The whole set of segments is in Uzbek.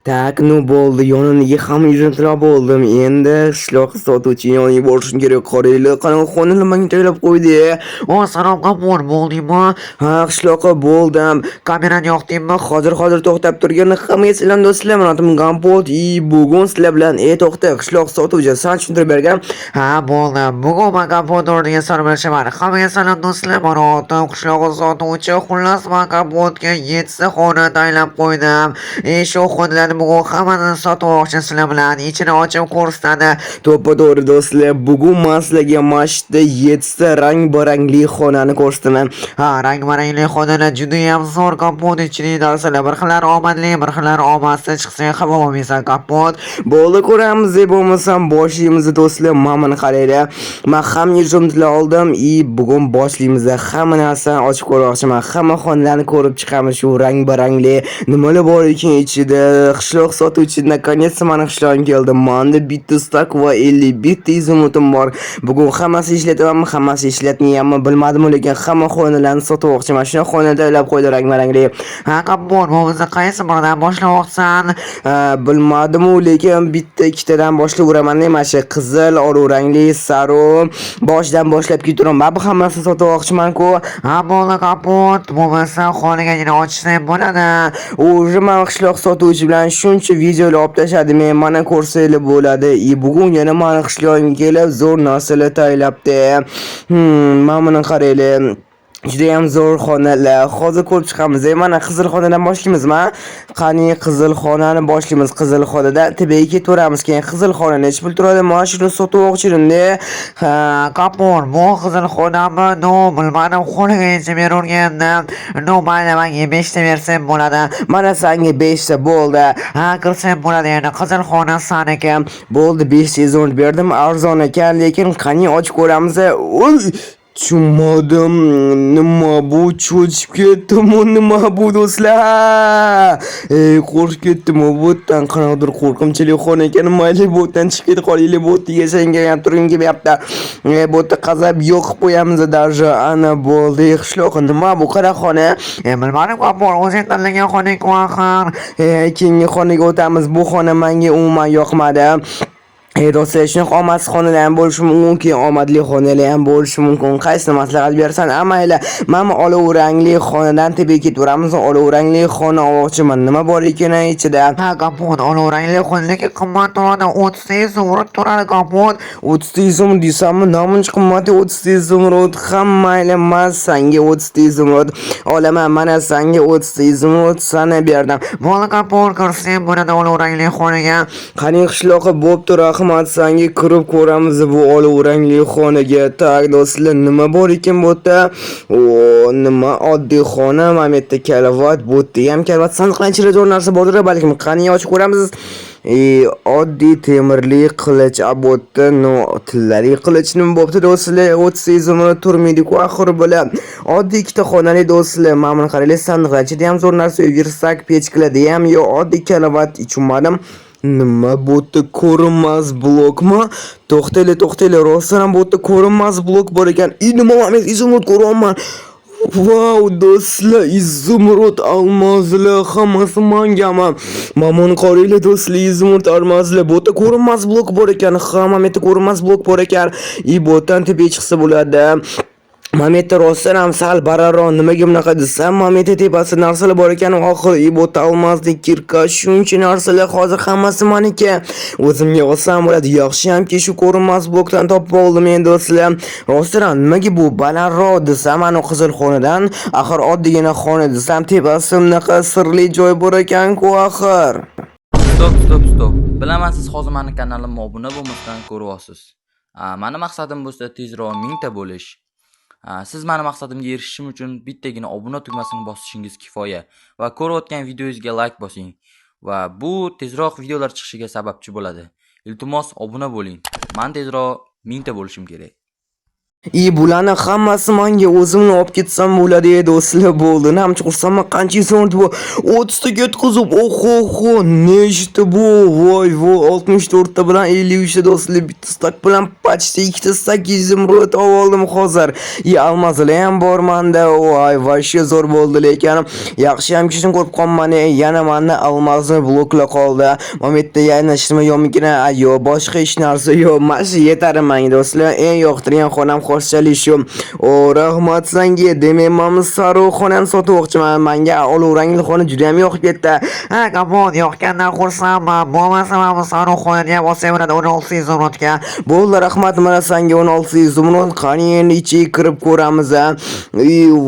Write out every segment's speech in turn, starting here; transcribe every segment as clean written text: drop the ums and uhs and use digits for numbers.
Tak, nu bo'ldi, yonimdagi hamma yuzimtirab bo'ldim. Endi qishloq sotuvchi yoniga borishim kerak. Qoraylar qanaqa xonani menga taylab qo'ydi. Salom qapur, bo'ldingmi? Ha, qishloqqa bo'ldim. Kamerani yoqdingmi? Hozir to'xtab turgan hammaga salom do'stlar. Men atim Gampot. Bugun sizlar bilan to'xta, qishloq sotuvchi san tushuntirib bergan. Ha, bo'ldi. Bugun men Gampot o'rniga salom berishaman. Hammaga salom do'stlar. Men atim qishloq sotuvchi. Xullas, men Gampotga 7 ta xona taylab qo'ydim. Shu xonalar bugun hammasini sotmoqchi sizlar bilan ichini ochib ko'rsatadi. To'ppa-to'g'ri do'stlar, bugun men sizlarga mashta 7 ta rang-barangli xonani ko'rsataman. Ha, rang-barangli xonalar juda ham zo'r kapot ichida narsalar. Bir xillar omadli, bir xillar omadsiz chiqsa ham bo'lmaysan kapot. Bo'ldi, ko'ramiz deb bo'lmasam boshlaymiz do'stlar. Mana qaranglar. Men ham yuzimni oldim. Bugun boshlaymiz. Hamma narsani ochib ko'rmoqchiman. Hamma xonalarni ko'rib chiqamiz. Shu rang-barangli nimalar bor ekan ichida. Qishloq sotuvchi наконец-то meni qishlog'im keldi. Menda bitta stak va 51 ta izumutim bor. Bugun hammasi ishlatamanmi, hammasi ishlatmayapmi bilmadim, lekin hamma xonalarni sotmoqchiman. Shuna xona taylab qo'ydi rang-barangli. Ha, kapot, bo'lmasa qaysi biridan boshlamoqsan? Bilmadim, lekin bitta ikkitadan boshlayveraman. Mana shu qizil, oruq rangli, sariq boshidan boshlab ketaman. Men bu hammasini sotmoqchiman-ku. Ha, bo'ldi kapot. Bo'lmasa xonagagina ochsam bo'ladi. O'zi men qishloq sotuvchi bilan shuncha videolar olib tashladim. Mana ko'rsanglar bo'ladi. Bugun yana meni qishlog'imga kelib zo'r narsalar taylabdi. Mana buni qaranglar. Juda ham zo'r xonalar. Hozir ko'rib chiqamiz. Mana qizil xonadan boshlaymizmi? Qani qizil xonani boshlaymiz. Qizil xonada tabiiy ketaveramiz. Keyin qizil xona nech pul turadi? Mana shuni sotmoqchiman-da. Ha, kapor, bu qizil xonami? No, bilmadim. Xonaga necha beravergandim. No, mayli, menga 5 ta bersam bo'ladi. Mana senga 5 ta bo'ldi. Ha, kirsam bo'ladi. Yana qizil xona saniki. Bo'ldi, 500 berdim. Arzon ekan, lekin qani ochib ko'ramiz. Oy! Tushunmadim, nima bu, cho'chib ketdimi, nima bu do'stlar? Qo'rqib ketdim, bo'tdan qanaqadir qo'rqimchalik xona ekan. Mayli, bo'tdan chiqib ketib qolinglar, bo'tni yashanga ham turgim kelyapti. Bo'tni qazab yo'qib qo'yamiz darjo. Ana bo'ldi, qishloq. Nima bu, qara xona? Bilmadim, kapor, o'zing tanlagan xona-ku axir. Keyingi xonaga o'tamiz. Bu xona menga umuman yoqmadi. Do'stlar, shunaqa omadsiz xonalar ham bo'lishi mumkin, omadli xonalar ham bo'lishi mumkin. Qaysini maslahat bersan? Mayli, mana olov rangli xonadan tabiiy ketaveramiz. Olov rangli xona olmoqchiman. Nima bor ekan ichida? Ha, kapot, olov rangli xonadagi qimmat turadi. 30 ta zumrud turadi kapot. 30 ta zumrud desammi, namuncha qimmati 30 ta zumrud. Mayli, men senga 30 ta zumrud olaman. Mana senga 30 ta zumrud sana berdim. Bo'ldi kapot, kirsam bo'ladi olov rangli xonaga. Qani qishloqqa bo'p tur. Rahmat, senga kirib ko'ramiz bu olov rangli xonaga. Tak do'stlar, nima bor ekan bu yerda? Nima oddiy xona, mana bu yerda kalvat, bu yerda ham kalvat, sandiqdan ichida zo'r narsa bordir, balkim. Qani ochib ko'ramiz. Oddiy temirli qilich, abotda no tillali qilich nima bo'pti do'stlar? 30 izimni turmaydi-ku axir bular. Oddiy ikkita xonali do'stlar. Mana buni qaranglar, sandiqdan ichida ham zo'r narsa, virsak, pechkalarda ham yo oddiy kalvat ichmadim. Nima bu yerda ko'rinmas blokmi? To'xtanglar, rostdan ham bu yerda ko'rinmas blok bor ekan. Nima men izimni ko'ryapman. Wow do'stlar, izumrud almozlar hammasi mangami. Mamon qoranglar do'stlar, izumrud almozlar. Bu yerda ko'rinmas blok bor ekan. Hamma yerda ko'rinmas blok bor ekan. Bu yerdan tabiiy chiqsa bo'ladi. Mameta rostdan ham sal balandroq, nimaga bunaqa desam, mameta tepasida narsalar bor ekan, oxir bu olmoslik kirka, shuncha narsalar hozir hammasi meniki. O'zimga olsam bo'ladi. Yaxshi hamki shu ko'rinmas blokdan topib oldim men do'stlar. Rostdan ham nimaga bu balandroq desam, ana qizil xonadan, axir oddiygina xona desam, tepasida bunaqa sirli joy bor ekan-ku axir. Stop. Bilaman siz hozir meni kanalimga obuna bo'lmasdan ko'ryapsiz. Meni maqsadim bo'lsa tezroq 1000 ta bo'lish. Siz meni maqsadimga erishishim uchun bittagina obuna tugmasini bosishingiz kifoya va ko'rayotgan videongizga like bosing va bu tezroq videolar chiqishiga sababchi bo'ladi. Iltimos obuna bo'ling. Men tezroq 1000 ta bo'lishim kerak. Bularni hammasi menga o'zimni olib ketsam bo'ladi do'stlar bo'ldi. Namchi qursam qancha so'rdi bu? 30 ta ketkizib. Oho, nechta bu? Voy, 64 ta bilan 53 ta do'stlar bitta stak bilan почти 2 ta stak izimrod oldim hozir. Almazlar ham bor menda. Voy, vashya zo'r bo'ldi lekin yaxshi ham kishini ko'rib qolman. Yana menda almazni blokla qoldi. Momentda yana ishlama yo'qmikin? Ayo, boshqa ish narsa yo'q. Mana yetar menga do'stlar. Eng yoqtirgan xonam xo'rchalik shu. Rahmat senga. Demak, men sariq xonani sotmoqchiman. Menga olov rangli xona juda ham yoqib ketdi. Kapot yoqgandan xursandman. Bo'lmasa men sariq xonani ham olsam bo'ladi 1600 zumrodga. Bo'ldi, rahmat. Mana senga 1600 zumrod. Qani endi ichiga kirib ko'ramiz.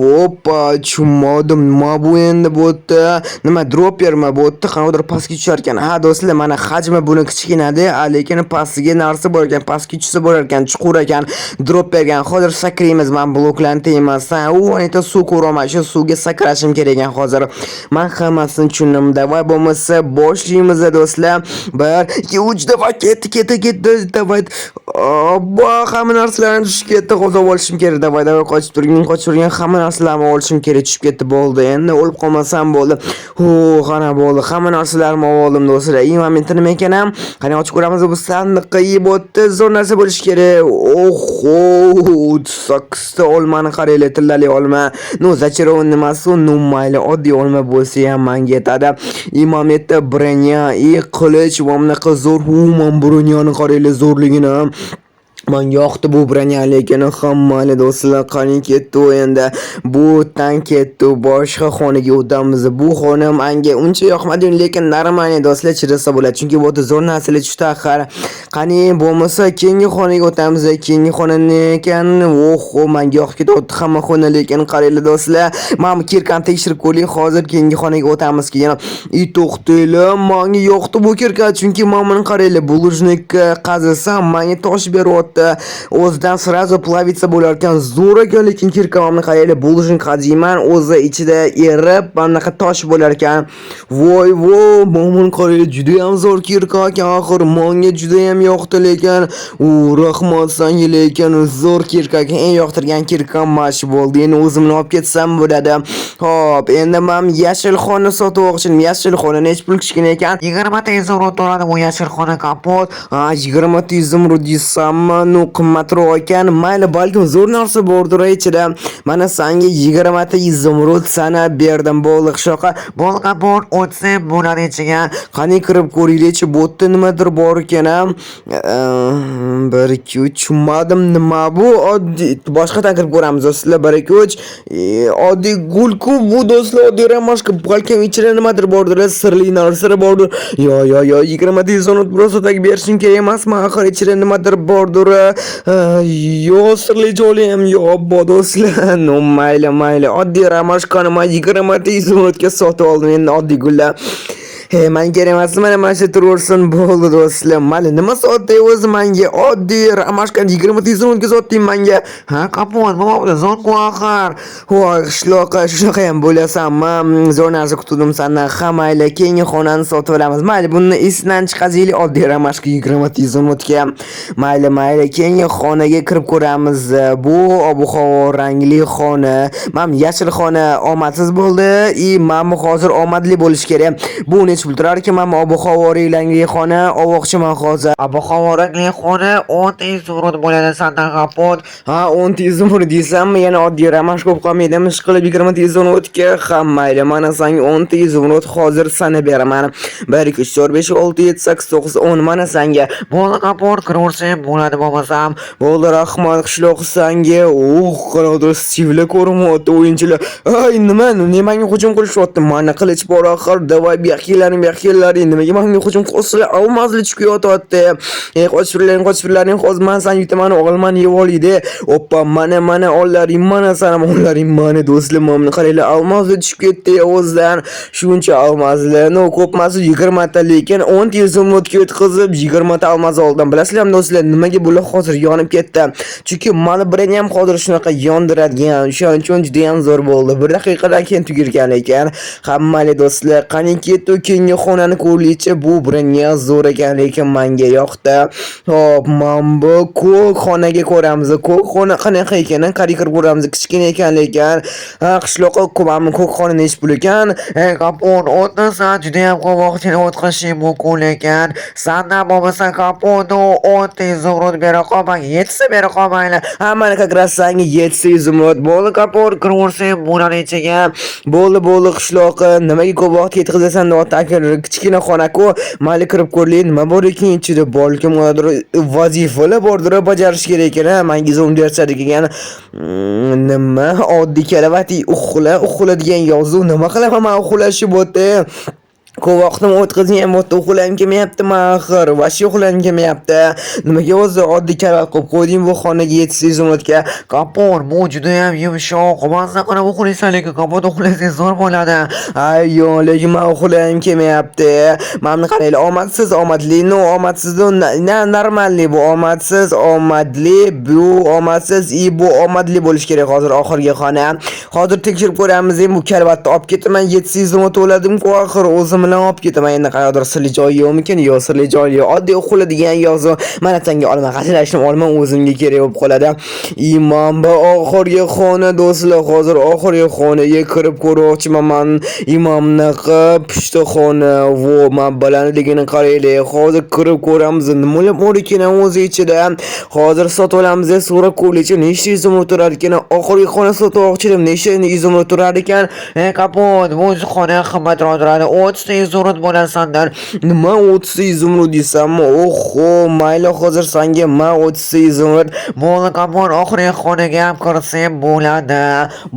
Hoppa, tushunmadim. Nima bu endi bo'tdi? Nima droppermi bo'tdi? Qanaqadir pastga tushar ekan. Ha, do'stlar, mana hajmi buni kichkinada, lekin pastiga narsa bor ekan, pastga tushsa bo'lar ekan, chuqur ekan, drop bergan. Hozir sakraymiz. Men bloklarni teymasdan, anita suv ko'raman. Shu suvga sakrashim kerak ekan hozir. Men hammasini tushundim. Davay bo'lmasa boshlaymiz do'stlar. 1 2 3 daf'a ketdi. Davay. Hamma narsalarni tushib ketdi. Hozir olishim kerak. Davay qochib turgan hamma narsalarni olishim kerak. Tushib ketdi bo'ldi. Endi o'lib qolmasam bo'ldi. Qana bo'ldi. Hamma narsalarni oldim do'stlar. Momenti nima ekan ham? Qani ochib ko'ramiz. Bu sandiqqa bo'tdi. Zo'r narsa bo'lishi kerak. Oho, 8 ta olmani qaranglar, tillali olma. No, zachirovni nimasi? No, mayli, oddiy olma bo'lsa ham menga yetadi. Momentda bronya, qilich va bunaqa zo'r, men bronyani qaranglar zo'rligini. Men yoqdi bu bronya, lekin hammali do'stlar qani ketdi endi. Bu tank ketdi, boshqa xonaga o'tamiz. Bu xona menga uncha yoqmadi, lekin normal do'stlar chirasa bo'ladi. Chunki bu yerda zo'r narsalar tushdi axir. Qani bo'lmasa keyingi xonaga o'tamiz. Keyingi xona ne ekan? Oho, menga yoqib ketdi hamma xona, lekin qaranglar do'stlar. Men kirkani tekshirib ko'ring. Hozir keyingi xonaga o'tamiz keyin. To'xtanglar, menga yoqdi bu kirka, chunki men buni qaranglar, bulujnikka qazisam menga tosh beryapti. O'zidan sразу plavitsa bo'lar ekan, zo'r ekan, lekin kirkamni qaraylar, bulujnik qaziyman, o'zi ichida erib, bunaqa tosh bo'lar ekan. Voy, men qaraylar, juda ham zo'r kirka ekan, axir menga juda ham yoqdi, lekin rahmat senga, lekin zo'r kirka ekan. Eng yoqtirgan kirkam mash bo'ldi. Endi o'zimni olib ketsam bo'ladi. Hop, endi men yashil xona sotmoqchiman. Yashil xona nech pul kichkina ekan? 20 ta zumrod turadi bu yashil xona kapot. 20 ta zumrud desammi, no qimmatroq ekan. Mayli, balkim zo'r narsa bordir ichida. Mana senga 20 ta zumrud sana berdim. Bo'ldi, shoqa. Bol kapot o'tsam bo'ladi ichiga. Qani kirib ko'ringlar-chi, bu yerda nimadir bor ekan. 1 2 3 tushunmadim, nima bu? Oddiy boshqadan kirib ko'ramiz do'stlar. 1 2 3 oddiy gulku bu do'stlar, oddiy ramashka. Balkim ichida nimadir bordir, sirli narsalar bordir. Yo, 20 ta zumrud prosotak berishim kerak emasmi? Axir ichida nimadir bordir. Yo, sirli joyi ham yo'q bu do'stlar. No, mayli. Oddiy ramashkani men 20 ta zumrudga sotib oldim. Endi oddiy gullar. Men kerak emas, mana shu tursin bo'ldi do'stlar. Mayli, nima sotdi o'zi menga? Oddiy ramashkani 20 ta zumrudga sotding menga. Ha, kapot, nima bo'ldi? Zo'r ku axir. Voy, shunaqa ham bo'lasanmi? Zo'r narsa kutdim sendan. Mayli, keyingi xonani sotib olamiz. Mayli, buni esidan chiqazaylik, oddiy ramashka 20 ta zumrudga. Mayli, keyingi xonaga kirib ko'ramiz. Bu ob-havo rangli xona. Men yashil xona omadsiz bo'ldi. Men hozir omadli bo'lish kerak. Bu nech pul turar ekan? Men ob-havo rangli xona olmoqchiman hozir. Ob-havo rangli xona 10 ta zumrod bo'ladi sandan kapot. 10 ta zumrud desammi, yana oddiy ramashka bo'lib qolmaydimi? Ishqilib 20 ta zumrudga mayli, mana senga 10 ta zumrud hozir sana beraman. 1 2 3 4 5 6 7 8 9 10 mana senga. Bo'ldi kapot, kiraversam bo'ladi bo'lmasam. Bo'ldi, rahmat qishloq senga. Qanaqadir stivlar ko'rinyapti o'yinchilar. Nima menga hujum qilishyapti? Mana qilich bor axir. Davay bexillaring. Nimaga menga hujum qilsizlar? Almazli chiqyapti. Qochib hozir men sen yutaman, o'g'ilman yeb oliydi. Oppa, mana ollaring, mana sanam ollaring, mana do'stlar, mana qaranglar, almazli tushib ketdi o'zdan. Shuncha almazlarni ko'pmasi 20 ta, lekin 10 ta zumrudga o'tkazib 20 ta almaz oldim. Bilasizlarmi do'stlar, nimaga bular hozir yonib ketdi? Chunki meni birini ham hozir shunaqa yondiradigan, o'shaning uchun juda ham zo'r bo'ldi. 1 daqiqadan keyin tugagan ekan. Hammali do'stlar, qani ketdi keyingi keyingi xonani ko'rlicha bu biringa zo'r ekan, lekin menga yoqdi. Hop, mana bu ko'k xonaga ko'ramiz. Ko'k xona qanaqa ekan? Qarab ko'ramiz. Kichkina ekan lekin. Qishloqqa ko'mami ko'k xona nechi pul ekan? Kapon o'tmasa judayam ko'p vaqtini o'tkazishing mumkin lekin sandan bo'lmasa kaponni 10 izumrud bera qolmang, 7 bera qolmanglar. Mana как раз sanga 700 izumrud. Bo'ldi kapor kiraversang bo'ladi ichiga. Bo'ldi qishloqqa nimaga ko'p vaqt ketkazasan deb takir kichkina xona-ku. Mayli kirib ko'rlik, nima bor ekan ichida? Balkim vazifalar bordir, bajarish kerak ekan. Menga izum derslari kelgan. Nima? Oddiy kalavati uxla degan yozuv. Nima qilaman men uxlashib o'tdi. Ko'p vaqtim o'tkazgan bo'tda uxlagim kelmayapti axir. Vashi uxlagim kelmayapti. Nimaga o'zi oddiy karavot qo'yib qo'yding bu xonaga 700 izumrudga? Kapon bu judayam yumshoq. Maza qilib uxlaysan lekin kapon uxlasangiz zo'r bo'ladi. Ayyo, lekin men uxlagim kelmayapti. Mana qaranglar, omadsiz, omadli, omadsiz, normalniy bu omadsiz, omadli, bu omadsiz, bu omadli bo'lish kerak hozir oxirgi xona. Hozir tekshirib ko'ramiz, bu karavotni olib ketaman, 700 izumrud to'ladim-ku axir o'zim bilan olib ketaman. Endi qayerdir sirli joyi yo'qmikin? Yo, sirli joyi yo'q. Oddiy uxlaydigan yozuv. Mana senga olaman, qashlashim olaman, o'zimga kerak bo'lib qoladi. Imom bu oxirgi xona do'stlar, hozir oxirgi xonaga kirib ko'rmoqchiman. Imomnaqa pishtaxona, vo, men balandligini qaraylik. Hozir kirib ko'ramiz, nima bor ekan o'zi ichida. Hozir sotib olamiz, so'rab ko'raylik, nechta izumrud turar ekan. Oxirgi xona sotmoqchi edim, nechta izumrud turar ekan? Kapon bu xona qimmatroq turadi. 30 izumrud bo'lasandan. Nima 30 izumrud desammi? Oho, mayli hozir senga men 30 izumrud. Bo'ldi kapon oxirgi xonaga ham kirsam bo'ladi.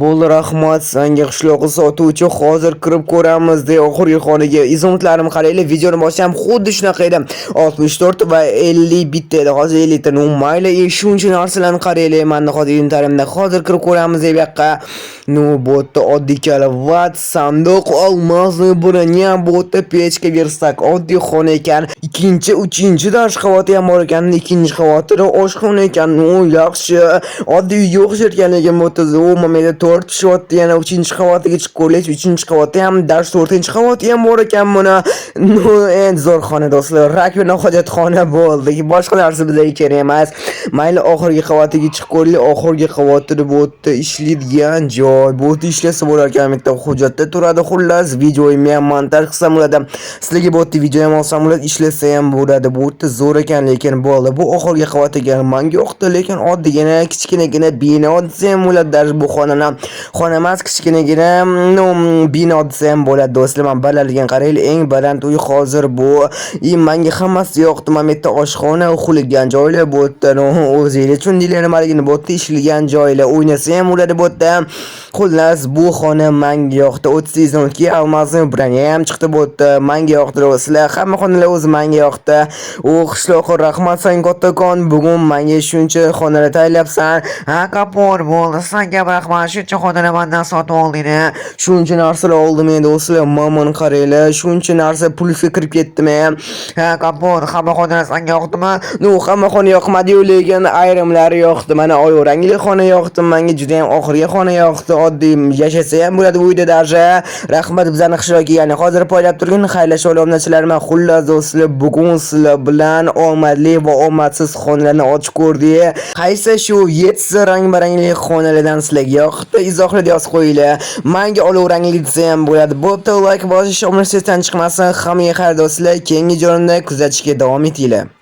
Bo'ldi, rahmat senga qishloqqa sotuvchi. Hozir kirib ko'ramiz de oxirgi xonaga. Izumrudlarim qaraylik, videoni boshlab ham xuddi shunaqa edi. 64 va 50 bitta edi. Hozir 50 ta. Mayli, shuncha narsalarni qaraylik. Menda hozir inventarimda. Hozir kirib ko'ramiz bu yoqqa. Bo'tda oddiy karavot, sanduq, olmosni buranya, bo'tda pechka versak, oddiy xona ekan. Ikkinchi, uchinchi dash qavati ham bor ekan. Ikkinchi qavatida oshxona ekan. Yaxshi. Oddiy uyga o'xshar ekan, lekin bo'tda momeda 4 kishiotdi. Yana 3-qavatiga chiqib ko'rlik. 3-qavatda ham dash, 4-qavati ham bor ekan buni. Endi zo'r xona do'stlar. Rakbina hojatxona bo'ldi. Boshqa narsa bizga kerak emas. Mayli oxirgi qavatiga chiqib ko'rlik. Oxirgi qavatida bo'tda ishlaydigan joy. Bo'tda ishlasa bo'lar ekan, bitta hujjatda turadi. Xullas, videoyimni ham montaj qilsam bo'ladi. Sizlarga bo'tda video ham olsam bo'ladi, ishlasa ham bo'ladi. Bo'tda zo'r ekan, lekin bo'ldi. Bu oxirgi qavat ekan. Menga yoqdi, lekin oddiygina, kichkinagina bino desa ham bo'ladi. Dar bu xonani xona emas, kichkinagina bino desa ham bo'ladi do'stlar. Men balandligini qaraylik, eng baland uy hozir bu. Menga hammasi yoqdi. Mana bu yerda oshxona, uxlagan joylar bo'tda. O'zingiz tushundinglar nimaligini, bo'tda ishlagan joylar, o'ynasa ham bo'ladi bo'tda. Xullas, bu xona menga yoqdi. 30 izumrudga olmasni brani ham chiqdi bo'tda. Menga yoqdi do'stlar. Hamma xonalar o'zi menga yoqdi. Qishloq, rahmat sen kattakon. Bugun menga shuncha xonalar tayyorlabsan. Kapon bo'ldi. Senga rahmat. Shuncha xonalar mendan sotib olding. Shuncha narsalar oldim endi do'stlar. Mamani qaranglar. Shuncha narsa pulga kirib ketdimi? Kapon, hamma xonalar senga yoqdimi? Hamma xona yoqmadi-yu, lekin ayrimlari yoqdi. Mana oyoq rangli xona yoqdi. Menga juda ham oxirgi xona yoqdi. Oddiy yashasa ham bo'ladi bu uyda darja. Rahmat bizani qishloqqa, ya'ni hozir poylab turgan xayrlashuv obunachilarman. Xullas do'stlar, bugun sizlar bilan omadli va omadsiz xonalarni ochib ko'rdik. Qaysi shu 7 rang-barangli xonalardan sizlarga yoqdi? Izohlarda yozib qo'yinglar. Menga olov rangli desa ham bo'ladi. Bo'pti, like bosish, omma sesdan chiqmasin. Hammaga xayr do'stlar. Keyingi joyimda kuzatishga davom etinglar.